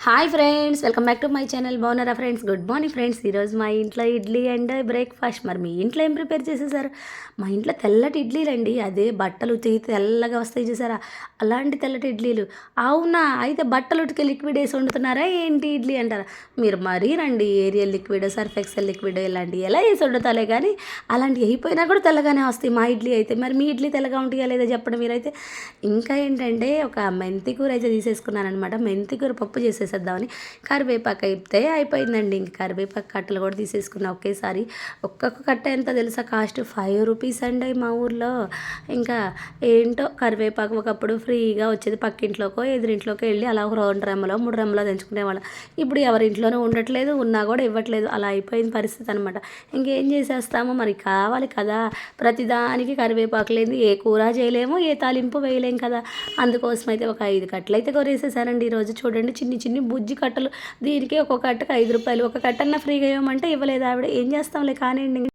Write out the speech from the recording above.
Hi friends, welcome back to my channel. బాగున్నారా friends? Good morning friends. ఈరోజు మా ఇంట్లో ఇడ్లీ అండ్ బ్రేక్ఫాస్ట్. మరి మీ ఇంట్లో ఏం ప్రిపేర్ చేసేసారు? మా ఇంట్లో తెల్లటి ఇడ్లీలండి. అదే బట్టలు ఉతికి తెల్లగా వస్తాయి చూసారా, అలాంటి తెల్లటి ఇడ్లీలు. అవునా? అయితే బట్టలు ఉతికి లిక్విడ్ వేసి వండుతున్నారా ఏంటి ఇడ్లీ అంటారా? మీరు మరీ రండి, Ariel liquid, Surf Excel liquid ఇలాంటివి ఎలా వేసి వండుతాలే కానీ అలాంటివి అయిపోయినా కూడా తెల్లగానే వస్తాయి మా ఇడ్లీ అయితే. మరి మీ ఇడ్లీ తెల్లగా ఉంటాయా లేదా చెప్పండి మీరైతే. ఇంకా ఏంటంటే ఒక మెంతి కూర అయితే తీసేసుకున్నాను అనమాట. మెంతి కూర పప్పు చేసేసేద్దామని కరివేపాకు అయితే అయిపోయిందండి. ఇంక కరివేపాకు కట్టలు కూడా తీసేసుకున్నా ఒకేసారి. ఒక్కొక్క కట్ట ఎంత తెలుసా కాస్ట్? 5 రూపీస్ అండి మా ఊర్లో. ఇంకా ఏంటో కరివేపాకు ఒకప్పుడు ఫ్రీగా వచ్చేది. పక్కింట్లోకో ఎదురింట్లోకి వెళ్ళి అలా ఒక 2 రెమ్మలో 3 రెమ్మలో తెంచుకునేవాళ్ళం. ఇప్పుడు ఎవరి ఇంట్లోనూ ఉండట్లేదు, ఉన్నా కూడా ఇవ్వట్లేదు. అలా అయిపోయిన పరిస్థితి అనమాట. ఇంకేం చేసేస్తాము మరి, కావాలి కదా. ప్రతిదానికి కరివేపాకు లేని ఏ కూర చేయలేము, ఏ తాలింపు వేయలేం కదా. అందుకోసం అయితే ఒక 5 కట్టలు అయితే కొరేసేసానండి ఈరోజు. చూడండి, చిన్ని చిన్ని బుజ్జి కట్టలు. దీనికి ఒక్కొక్క కట్టకు 5 రూపాయలు. ఒక కట్టన్నా ఫ్రీగా ఇవ్వమంటే ఇవ్వలేదు ఆవిడ. ఏం చేస్తాంలే కానివ్వండి.